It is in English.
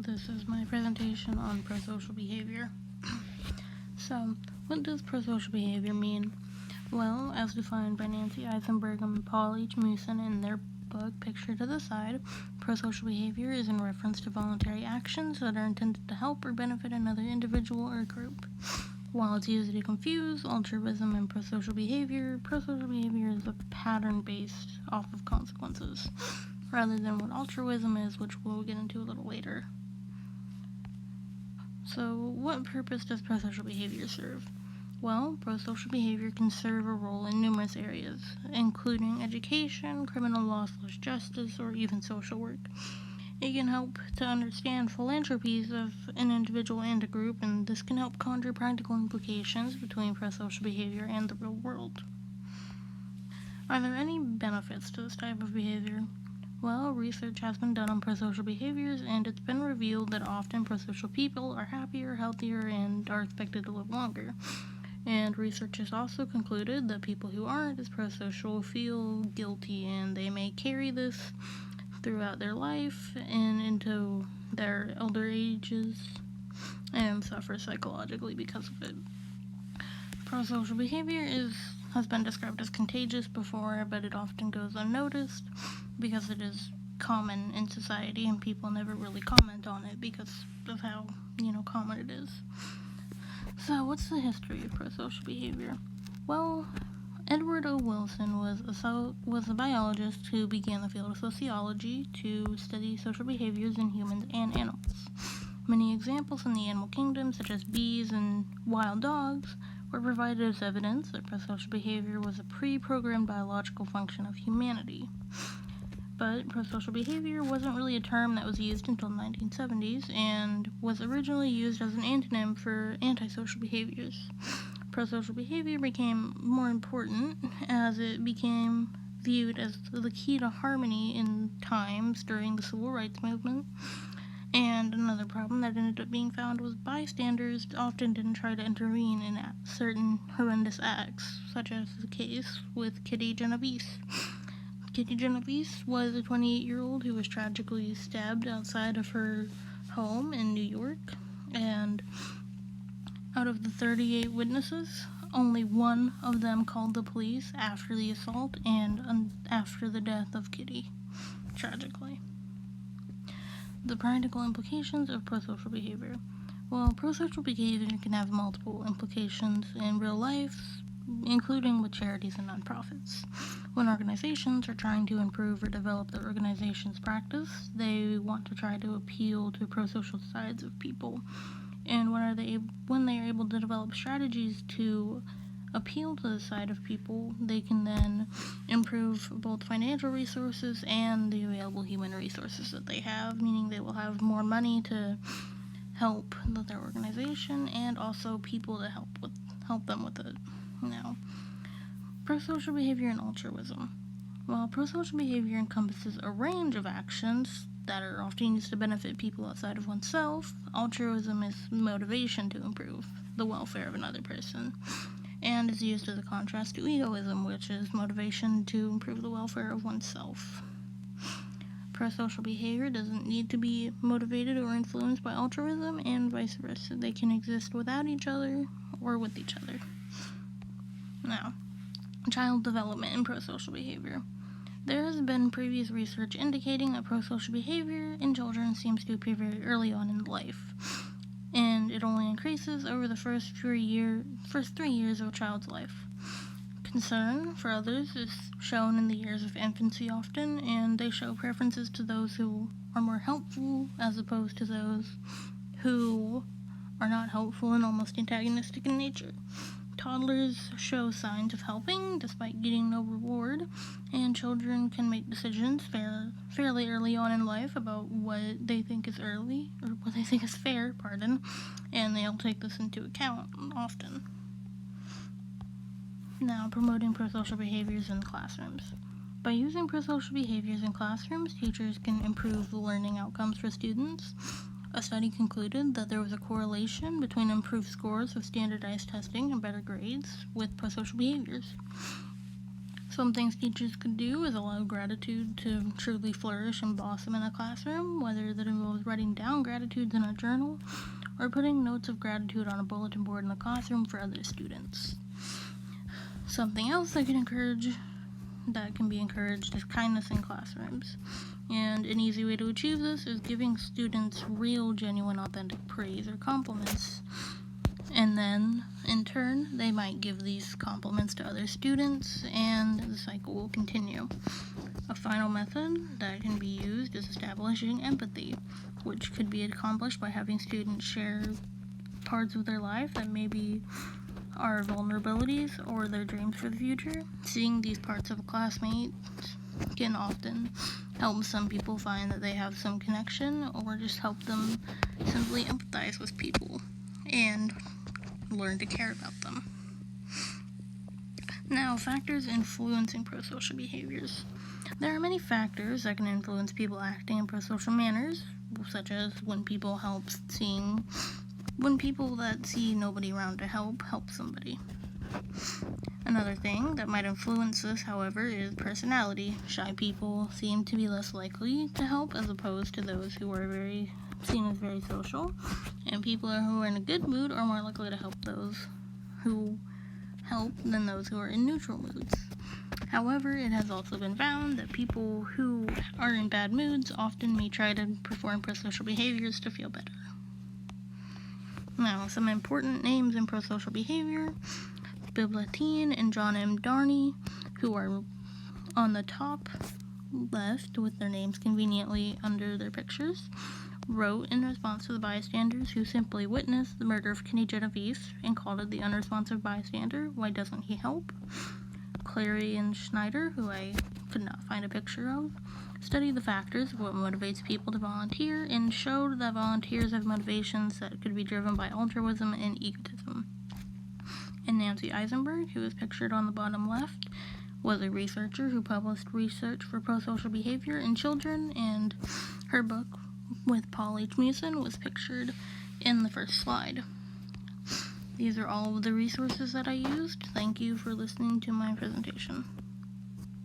This is my presentation on prosocial behavior. So, what does prosocial behavior mean? Well, as defined by Nancy Eisenberg and Paul H. Musin in their book Picture to the Side, prosocial behavior is in reference to voluntary actions that are intended to help or benefit another individual or group. While it's easy to confuse altruism and prosocial behavior is a pattern based off of consequences, rather than what altruism is, which we'll get into a little later. So, what purpose does prosocial behavior serve? Well, prosocial behavior can serve a role in numerous areas, including education, criminal law/justice, or even social work. It can help to understand philanthropies of an individual and a group, and this can help conjure practical implications between prosocial behavior and the real world. Are there any benefits to this type of behavior? Well, research has been done on prosocial behaviors, and it's been revealed that often prosocial people are happier, healthier, and are expected to live longer. And research has also concluded that people who aren't as prosocial feel guilty, and they may carry this throughout their life and into their elder ages and suffer psychologically because of it. Prosocial behavior has been described as contagious before, but it often goes unnoticed because it is common in society and people never really comment on it because of how, common it is. So, what's the history of prosocial behavior? Well, Edward O. Wilson was a biologist who began the field of sociology to study social behaviors in humans and animals. Many examples in the animal kingdom, such as bees and wild dogs, were provided as evidence that prosocial behavior was a pre-programmed biological function of humanity. But prosocial behavior wasn't really a term that was used until the 1970s and was originally used as an antonym for antisocial behaviors. Prosocial behavior became more important as it became viewed as the key to harmony in times during the civil rights movement. And another problem that ended up being found was bystanders often didn't try to intervene in certain horrendous acts, such as the case with Kitty Genovese. Kitty Genovese was a 28-year-old who was tragically stabbed outside of her home in New York, and out of the 38 witnesses, only one of them called the police after the assault and after the death of Kitty, tragically. The practical implications of prosocial behavior. Well, prosocial behavior can have multiple implications in real life, including with charities and nonprofits. When organizations are trying to improve or develop their organization's practice, they want to try to appeal to prosocial sides of people. And when they are able to develop strategies to appeal to the side of people, they can then improve both financial resources and the available human resources that they have, meaning they will have more money to help their organization and also people to help them with it. Now, prosocial behavior and altruism. While prosocial behavior encompasses a range of actions that are often used to benefit people outside of oneself, altruism is motivation to improve the welfare of another person, and is used as a contrast to egoism, which is motivation to improve the welfare of oneself. Prosocial behavior doesn't need to be motivated or influenced by altruism, and vice versa. They can exist without each other or with each other. Now, child development and prosocial behavior. There has been previous research indicating that prosocial behavior in children seems to appear very early on in life, and it only increases over the first 3 years of a child's life. Concern for others is shown in the years of infancy often, and they show preferences to those who are more helpful as opposed to those who are not helpful and almost antagonistic in nature. Toddlers show signs of helping despite getting no reward, and children can make decisions fairly early on in life about what they think is fair, and they'll take this into account often. Now, promoting prosocial behaviors in classrooms. By using prosocial behaviors in classrooms, teachers can improve the learning outcomes for students. A study concluded that there was a correlation between improved scores of standardized testing and better grades with prosocial behaviors. Some things teachers could do is allow gratitude to truly flourish and blossom in a classroom, whether that involves writing down gratitudes in a journal or putting notes of gratitude on a bulletin board in the classroom for other students. Something else that can be encouraged is kindness in classrooms. And an easy way to achieve this is giving students real, genuine, authentic praise or compliments. And then, in turn, they might give these compliments to other students, and the cycle will continue. A final method that can be used is establishing empathy, which could be accomplished by having students share parts of their life that maybe are vulnerabilities or their dreams for the future. Seeing these parts of a classmate can often help some people find that they have some connection, or just help them simply empathize with people and learn to care about them. Now, factors influencing prosocial behaviors. There are many factors that can influence people acting in prosocial manners, such as when people that see nobody around to help somebody. Another thing that might influence this, however, is personality. Shy people seem to be less likely to help as opposed to those who are seen as very social, and people who are in a good mood are more likely to help those who help than those who are in neutral moods. However, it has also been found that people who are in bad moods often may try to perform prosocial behaviors to feel better. Now, some important names in prosocial behavior: Bill Latine and John M. Darney, who are on the top left with their names conveniently under their pictures, wrote in response to the bystanders who simply witnessed the murder of Kenny Genovese and called it the unresponsive bystander. Why doesn't he help? Clary and Schneider, who I could not find a picture of, studied the factors of what motivates people to volunteer and showed that volunteers have motivations that could be driven by altruism and egotism. And Nancy Eisenberg, who is pictured on the bottom left, was a researcher who published research for prosocial behavior in children, and her book with Paul H. Musin was pictured in the first slide. These are all of the resources that I used. Thank you for listening to my presentation.